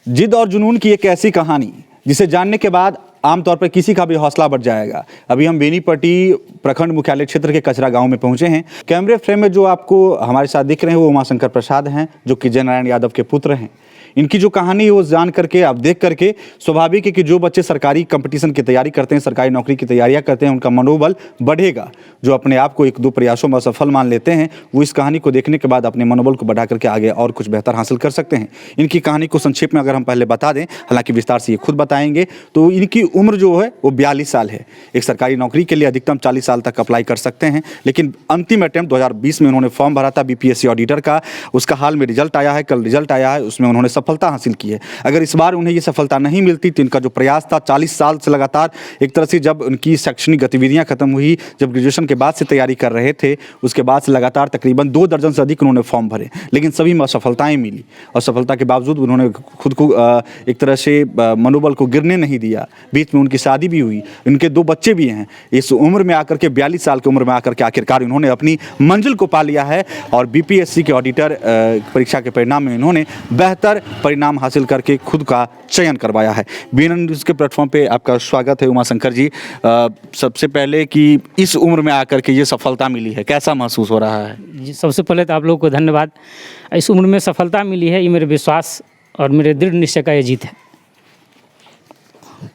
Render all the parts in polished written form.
जिद और जुनून की एक ऐसी कहानी जिसे जानने के बाद आमतौर पर किसी का भी हौसला बढ़ जाएगा। अभी हम बेनीपट्टी प्रखंड मुख्यालय क्षेत्र के कचरा गांव में पहुंचे हैं। कैमरे फ्रेम में जो आपको हमारे साथ दिख रहे हैं वो उमाशंकर प्रसाद हैं, जो कि जय नारायण यादव के पुत्र हैं। इनकी जो कहानी है वो जान करके, आप देख करके स्वाभाविक है कि जो बच्चे सरकारी कंपटीशन की तैयारी करते हैं, सरकारी नौकरी की तैयारियां करते हैं, उनका मनोबल बढ़ेगा। जो अपने आप को 1-2 प्रयासों में असफल मान लेते हैं, वो इस कहानी को देखने के बाद अपने मनोबल को बढ़ा करके आगे और कुछ बेहतर हासिल कर सकते हैं। इनकी कहानी को संक्षेप में अगर हम पहले बता दें, हालांकि विस्तार से ये खुद बताएंगे, तो इनकी उम्र जो है वो 42 साल है। एक सरकारी नौकरी के लिए अधिकतम 40 साल तक अप्लाई कर सकते हैं, लेकिन अंतिम अटेम्प्ट 2020 में उन्होंने फॉर्म भरा था बीपीएससी ऑडिटर का। उसका हाल में रिजल्ट आया है, कल रिजल्ट आया है, उसमें उन्होंने सफलता हासिल की है। अगर इस बार उन्हें ये सफलता नहीं मिलती तो इनका जो प्रयास था 40 साल से लगातार, एक तरह से जब उनकी शैक्षणिक गतिविधियां खत्म हुई, जब ग्रेजुएशन के बाद से तैयारी कर रहे थे, उसके बाद से लगातार तकरीबन 2 दर्जन से अधिक उन्होंने फॉर्म भरे, लेकिन सभी में असफलताएं मिली। और सफलता के बावजूद उन्होंने खुद को एक तरह से मनोबल को गिरने नहीं दिया। बीच में उनकी शादी भी हुई, उनके 2 बच्चे भी हैं। इस उम्र में आकर के, 42 साल की उम्र में आकर के आखिरकार इन्होंने अपनी मंजिल को पा लिया है और बीपीएससी के ऑडिटर परीक्षा के परिणाम में इन्होंने बेहतर परिणाम हासिल करके खुद का चयन करवाया है। बीएनएन न्यूज़ के प्लेटफॉर्म पे आपका स्वागत है उमाशंकर जी। सबसे पहले कि इस उम्र में आकर के ये सफलता मिली है, कैसा महसूस हो रहा है? जी, सबसे पहले तो आप लोगों को धन्यवाद। इस उम्र में सफलता मिली है, ये मेरे विश्वास और मेरे दृढ़ निश्चय का ये जीत है।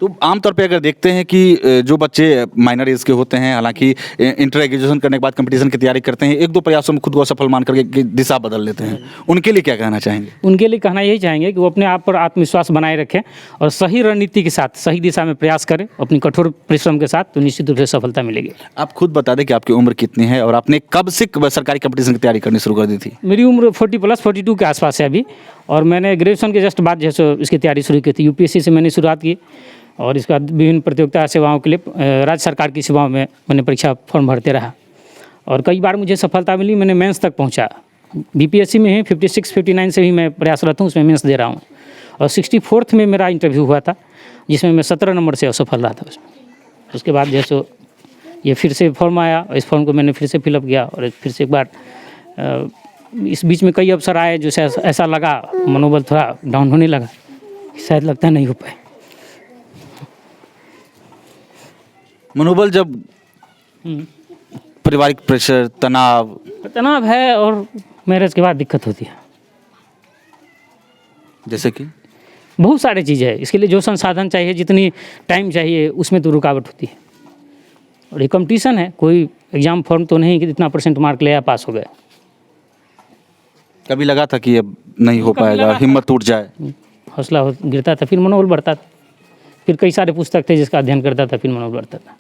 तो आमतौर पे अगर देखते हैं कि जो बच्चे माइनर एज के होते हैं, हालांकि इंटर ग्रेजुएशन करने के बाद कंपटीशन की तैयारी करते हैं, 1-2 प्रयासों में खुद को असफल मान करके दिशा बदल लेते हैं, उनके लिए क्या कहना चाहेंगे? उनके लिए कहना यही चाहेंगे कि वो अपने आप पर आत्मविश्वास बनाए रखें और सही रणनीति के साथ सही दिशा में प्रयास करें, अपनी कठोर परिश्रम के साथ, तो निश्चित रूप से सफलता मिलेगी। आप खुद बता दें कि आपकी उम्र कितनी है और आपने कब से सरकारी कंपटीशन की तैयारी करनी शुरू कर दी थी? मेरी उम्र 40+ 42 के आसपास है अभी, और मैंने ग्रेजुएशन के जस्ट बाद जैसे इसकी तैयारी शुरू की थी। यूपीएससी से मैंने शुरुआत की और इसके बाद विभिन्न प्रतियोगिता सेवाओं के लिए राज्य सरकार की सेवाओं में मैंने परीक्षा फॉर्म भरते रहा और कई बार मुझे सफलता मिली। मैंने मेंस तक पहुंचा। बीपीएससी में ही 56-59 से भी मैं प्रयासरत हूँ, उसमें मेंस दे रहा हूँ। और 64th में मेरा इंटरव्यू हुआ था, जिसमें मैं 17 नंबर से असफल रहा था उसमें। उसके बाद जैसे ये फिर से फॉर्म आया, इस फॉर्म को मैंने फिर से फिलअप किया और फिर से एक बार इस बीच में कई अवसर आए जो ऐसा लगा, मनोबल थोड़ा डाउन होने लगा, शायद लगता नहीं हो पाए। मनोबल जब पारिवारिक प्रेशर, तनाव है और मैरिज के बाद दिक्कत होती है। जैसे कि बहुत सारी चीज़ें हैं, इसके लिए जो संसाधन चाहिए, जितनी टाइम चाहिए, उसमें तो रुकावट होती है। और ये कंपटीशन है, कोई एग्ज़ाम फॉर्म तो नहीं कि इतना % मार्क ले आया पास हो गया। कभी लगा था कि अब नहीं हो पाएगा, हिम्मत टूट जाए? हौसला गिरता था, फिर मनोबल बढ़ता था। फिर कई सारे पुस्तक थे जिसका अध्ययन करता था, फिर मनोबल बढ़ता था।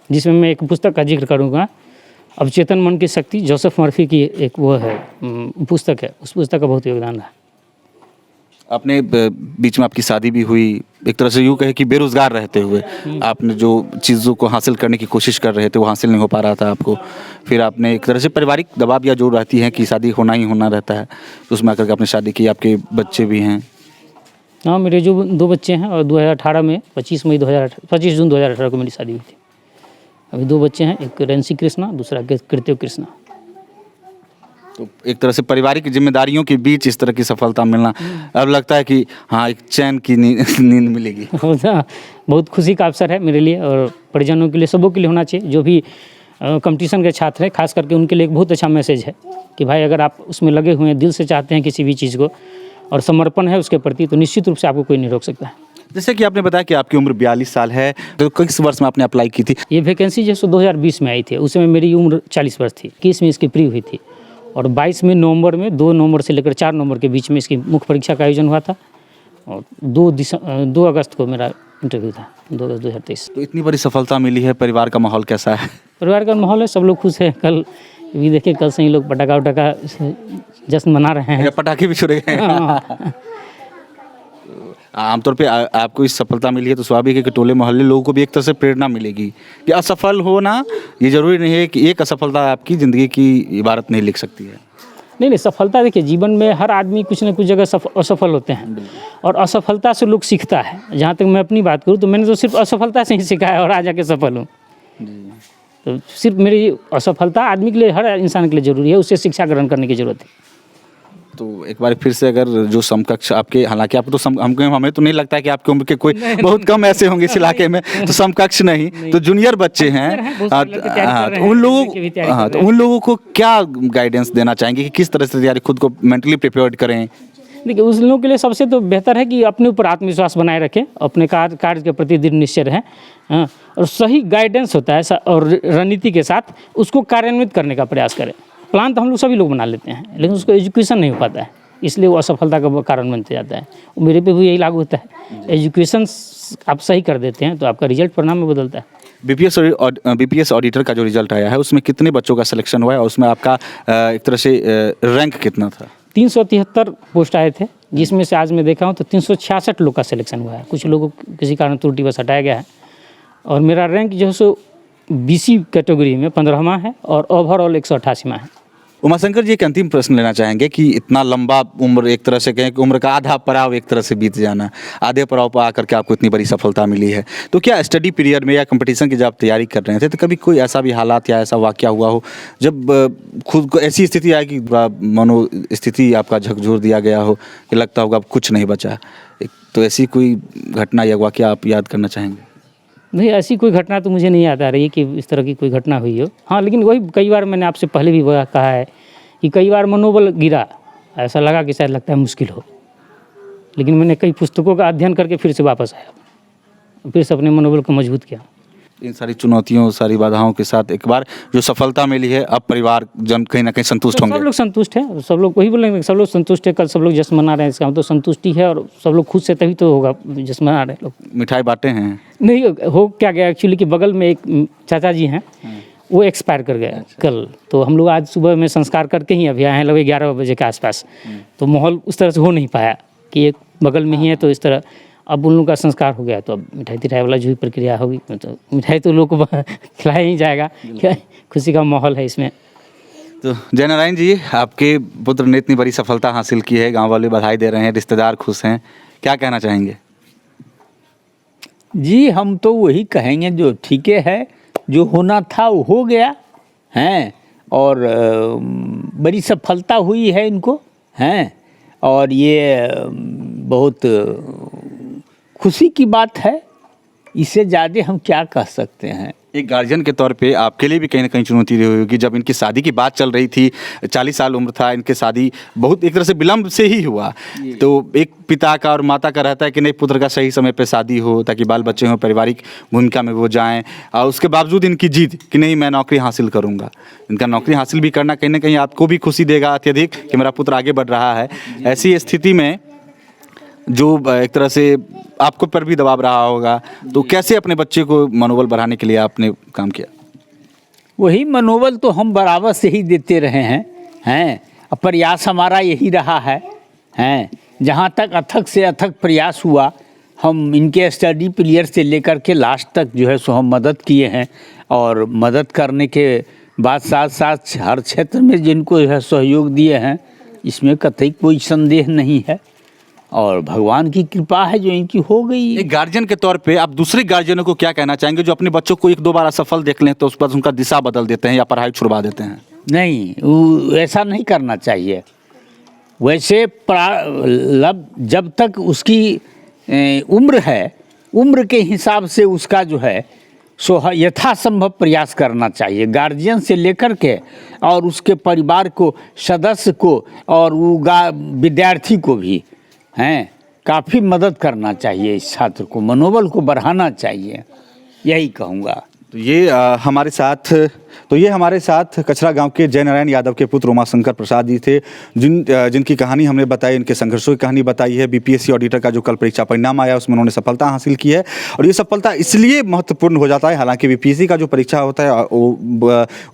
जिसमें मैं एक पुस्तक का जिक्र करूँगा, अवचेतन मन की शक्ति, जोसेफ मर्फी की एक वो है पुस्तक है, उस पुस्तक का बहुत योगदान रहा। आपने बीच में आपकी शादी भी हुई, एक तरह से यूँ कहे कि बेरोजगार रहते हुए आपने जो चीज़ों को हासिल करने की कोशिश कर रहे थे वो हासिल नहीं हो पा रहा था आपको। फिर आपने एक तरह से पारिवारिक दबाव या जो रहती है कि शादी होना ही होना रहता है, तो उसमें आकर के आपने शादी की, आपके बच्चे भी हैं। हाँ, मेरे जो 2 बच्चे हैं और 2018 में 25 जून 2018 को मेरी शादी हुई थी। अभी 2 बच्चे हैं, एक रेंसी कृष्णा, दूसरा कृत्यो कृष्णा। तो एक तरह से पारिवारिक जिम्मेदारियों के बीच इस तरह की सफलता मिलना, अब लगता है कि हाँ, एक चैन की नींद मिलेगी। बहुत खुशी का अवसर है मेरे लिए और परिजनों के लिए, सबों के लिए होना चाहिए। जो भी कंपटीशन के छात्र हैं, खास करके उनके लिए एक बहुत अच्छा मैसेज है कि भाई अगर आप उसमें लगे हुए हैं, दिल से चाहते हैं किसी भी चीज़ को और समर्पण है उसके प्रति, तो निश्चित रूप से आपको कोई नहीं रोक सकता है। जैसे कि आपने बताया कि आपकी उम्र 42 साल है, तो किस वर्ष में आपने अप्लाई की थी? ये वैकेंसी जो 2020 में आई थी, उस समय मेरी उम्र 40 वर्ष थी। 21 में इसकी प्री हुई थी और 22 में नवंबर में 2 नवंबर से लेकर 4 नवंबर के बीच में इसकी मुख्य परीक्षा का आयोजन हुआ था और 2 अगस्त को मेरा इंटरव्यू था, 2 अगस्त 2023। तो इतनी बड़ी सफलता मिली है, परिवार का माहौल कैसा है? परिवार का माहौल है, सब लोग खुश हैं। कल भी देखिए, कल से ही लोग पटाखा जश्न मना रहे हैं। पटाखे भी छुड़े गए हैं। आमतौर पे आपको इस सफलता मिली है तो स्वाभाविक है कि टोले मोहल्ले लोगों को भी एक तरह से प्रेरणा मिलेगी कि असफल होना ये जरूरी नहीं है कि एक असफलता आपकी ज़िंदगी की इबारत नहीं लिख सकती है। नहीं, सफलता देखिए, जीवन में हर आदमी कुछ न कुछ जगह असफल होते हैं और असफलता से लोग सीखता है। जहाँ तक मैं अपनी बात करूँ तो मैंने तो सिर्फ असफलता से ही सीखा है और आज आके सफल हूँ। तो सिर्फ मेरी असफलता आदमी के लिए, हर इंसान के लिए ज़रूरी है, उससे शिक्षा ग्रहण करने की ज़रूरत है। तो एक बार फिर से अगर जो समकक्ष आपके, हालांकि आप तो हमें तो नहीं लगता कि आपकी उम्र के कोई बहुत कम ऐसे होंगे इस इलाके में, तो समकक्ष नहीं तो जूनियर बच्चे हैं, तो उन लोगों को क्या गाइडेंस देना चाहेंगे कि किस तरह से तैयारी खुद को मेंटली प्रिपेयर्ड करें? देखिए, उस लोगों के लिए सबसे तो बेहतर है कि अपने ऊपर आत्मविश्वास बनाए रखें, अपने कार्य के प्रति दृढ़ निश्चय रहें, हाँ, और सही गाइडेंस होता है और रणनीति के साथ उसको कार्यान्वित करने का प्रयास करें। प्लान तो हम लोग सभी लोग बना लेते हैं, लेकिन उसको एजुकेशन नहीं हो पाता है, इसलिए वो असफलता का कारण बनते जाता है। मेरे पे भी यही लागू होता है, एजुकेशन आप सही कर देते हैं तो आपका रिजल्ट परिणाम में बदलता है। बीपीएस ऑडिटर का जो रिजल्ट आया है उसमें कितने बच्चों का सिलेक्शन हुआ है और उसमें आपका एक तरह से रैंक कितना था? 373 पोस्ट आए थे, जिसमें से आज मैं देखा हूँ तो 366 लोग का सिलेक्शन हुआ है। कुछ लोगों को किसी कारण त्रुटिवश हटाया गया है और मेरा रैंक जो है सो BC कैटेगरी में 15वां है और ओवरऑल 188वां है। उमाशंकर जी, एक अंतिम प्रश्न लेना चाहेंगे कि इतना लंबा उम्र, एक तरह से कहें कि उम्र का आधा पड़ाव एक तरह से बीत जाना, आधे पड़ाव पर आकर के आपको इतनी बड़ी सफलता मिली है, तो क्या स्टडी पीरियड में या कंपटीशन की जब आप तैयारी कर रहे थे तो कभी कोई ऐसा भी हालात या ऐसा वाकया हुआ हो जब खुद को ऐसी स्थिति आई कि मनो स्थिति आपका झकझोर दिया गया हो कि लगता होगा अब कुछ नहीं बचा, तो ऐसी कोई घटना या वाकया आप याद करना चाहेंगे? नहीं, ऐसी कोई घटना तो मुझे नहीं याद आ रही है कि इस तरह की कोई घटना हुई हो। हाँ, लेकिन वही कई बार मैंने आपसे पहले भी कहा है कि कई बार मनोबल गिरा, ऐसा लगा कि शायद लगता है मुश्किल हो, लेकिन मैंने कई पुस्तकों का अध्ययन करके फिर से वापस आया, फिर से अपने मनोबल को मजबूत किया। इन सारी चुनौतियों, सारी बाधाओं के साथ एक बार जो सफलता मिली है, अब परिवार जन कहीं ना कहीं संतुष्ट होंगे? सब लोग संतुष्ट हैं, सब लोग वही बोलेंगे, सब लोग संतुष्ट है, कल सब लोग जश्न मना रहे हैं, इसका मतलब संतुष्टि है और सब लोग खुश से तभी तो होगा जश्न मना रहे हैं लोग। मिठाई बांटे हैं? नहीं, हो क्या गया एक्चुअली कि बगल में एक चाचा जी हैं, वो एक्सपायर कर गए कल, तो हम लोग आज सुबह में संस्कार करके ही अभी आए हैं लगभग 11 बजे के आसपास, तो माहौल उस तरह से हो नहीं पाया कि एक बगल में ही है, तो इस तरह अब उन लोगों का संस्कार हो गया, तो अब मिठाई तिठाई वाला जो भी प्रक्रिया होगी तो मिठाई तो लोग को खिलाया ही जाएगा, क्या खुशी का माहौल है इसमें। तो जय नारायण जी, आपके पुत्र ने इतनी बड़ी सफलता हासिल की है, गांव वाले बधाई दे रहे हैं, रिश्तेदार खुश हैं, क्या कहना चाहेंगे? जी, हम तो वही कहेंगे जो ठीक है, जो होना था वो हो गया हैं, और बड़ी सफलता हुई है इनको हैं, और ये बहुत खुशी की बात है, इससे ज़्यादा हम क्या कह सकते हैं। एक गार्जियन के तौर पे आपके लिए भी कहीं ना कहीं चुनौती रही होगी, जब इनकी शादी की बात चल रही थी, 40 साल उम्र था, इनके शादी बहुत एक तरह से विलम्ब से ही हुआ, तो एक पिता का और माता का रहता है कि नहीं पुत्र का सही समय पे शादी हो ताकि बाल बच्चे हों, पारिवारिक भूमिका में वो जाएं, और उसके बावजूद इनकी जिद कि नहीं मैं नौकरी हासिल करूंगा। इनका नौकरी हासिल भी करना कहीं ना कहीं आपको भी खुशी देगा अत्यधिक कि मेरा पुत्र आगे बढ़ रहा है। ऐसी स्थिति में जो एक तरह से आपको पर भी दबाव रहा होगा, तो कैसे अपने बच्चे को मनोबल बढ़ाने के लिए आपने काम किया? वही मनोबल तो हम बराबर से ही देते रहे हैं, प्रयास हमारा यही रहा है, जहाँ तक अथक से अथक प्रयास हुआ, हम इनके स्टडी पीरियड से लेकर के लास्ट तक जो है सो हम मदद किए हैं, और मदद करने के बाद साथ साथ हर क्षेत्र में जिनको जो है सहयोग दिए हैं, इसमें कतई कोई संदेह नहीं है, और भगवान की कृपा है जो इनकी हो गई। एक गार्जियन के तौर पे आप दूसरे गार्जियनों को क्या कहना चाहेंगे जो अपने बच्चों को एक दो बार असफल देख लें तो उस पर उनका दिशा बदल देते हैं या पढ़ाई छुड़वा देते हैं? नहीं, ऐसा नहीं करना चाहिए। वैसे जब तक उसकी उम्र है, उम्र के हिसाब से उसका जो है सो यथासंभव प्रयास करना चाहिए, गार्जियन से लेकर के और उसके परिवार को, सदस्य को, और वो विद्यार्थी को भी हैं काफ़ी मदद करना चाहिए। इस छात्र को मनोबल को बढ़ाना चाहिए, यही कहूँगा। तो ये हमारे साथ कचरा गांव के जय नारायण यादव के पुत्र उमाशंकर प्रसाद जी थे, जिनकी कहानी हमने बताई, इनके संघर्षों की कहानी बताई है। बीपीएससी ऑडिटर का जो कल परीक्षा परिणाम आया उसमें उन्होंने सफलता हासिल की है, और ये सफलता इसलिए महत्वपूर्ण हो जाता है, हालांकि बीपीएससी का जो परीक्षा होता है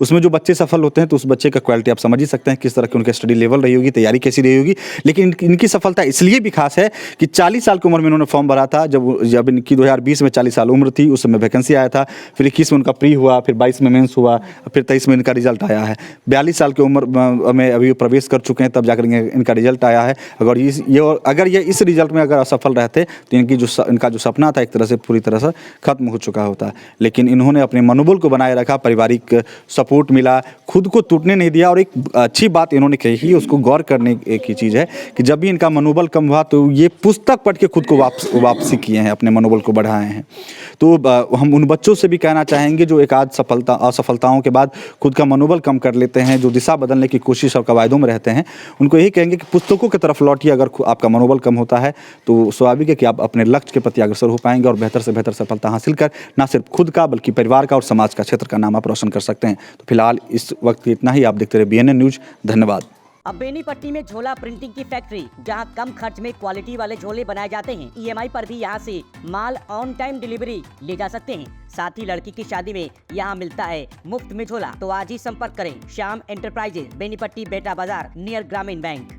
उसमें जो बच्चे सफल होते हैं तो उस बच्चे का क्वालिटी आप समझ ही सकते हैं किस तरह की उनकी स्टडी लेवल रही होगी, तैयारी कैसी रही होगी। लेकिन इनकी सफलता इसलिए भी खास है कि 40 साल की उम्र में इन्होंने फॉर्म भरा था, जब इनकी 2020 में 40 साल उम्र थी, उस समय वैकेंसी आया था, फिर 21 में उनका प्री हुआ, फिर 22 में मेंस हुआ, फिर 23 में इनका रिजल्ट आया है। 42 साल की उम्र में अभी प्रवेश कर चुके हैं, तब जाकर इनका रिजल्ट आया है। अगर ये इस रिजल्ट में अगर असफल रहते तो इनका जो सपना था एक तरह से पूरी तरह से खत्म हो चुका होता। लेकिन इन्होंने अपने मनोबल को बनाए रखा, पारिवारिक सपोर्ट मिला, खुद को टूटने नहीं दिया। और एक अच्छी बात इन्होंने कही, उसको गौर करने की चीज़ है कि जब भी इनका मनोबल कम हुआ तो ये पुस्तक पढ़ के खुद को वापसी किए हैं, अपने मनोबल को बढ़ाए हैं। तो हम उन बच्चों से भी कहना चाहेंगे जो एक आध असफलताओं के बाद खुद का मनोबल कम कर लेते हैं, जो दिशा बदलने की कोशिश और कवायदों में रहते हैं, उनको यही कहेंगे कि पुस्तकों की तरफ लौटिए। अगर आपका मनोबल कम होता है तो स्वाभाविक है कि आप अपने लक्ष्य के प्रति अग्रसर हो पाएंगे और बेहतर से बेहतर सफलता हासिल कर न सिर्फ खुद का बल्कि परिवार का और समाज का, क्षेत्र का नाम आप रोशन कर सकते हैं। तो फिलहाल इस वक्त इतना ही। आप देखते रहे BNN न्यूज। धन्यवाद। अब बेनीपट्टी में झोला प्रिंटिंग की फैक्ट्री, जहां कम खर्च में क्वालिटी वाले झोले बनाए जाते हैं। EMI पर भी यहां से माल ऑन टाइम डिलीवरी ले जा सकते हैं। साथ ही लड़की की शादी में यहां मिलता है मुफ्त में झोला। तो आज ही संपर्क करें श्याम एंटरप्राइजेज, बेनीपट्टी, बेटा बाजार, नियर ग्रामीण बैंक।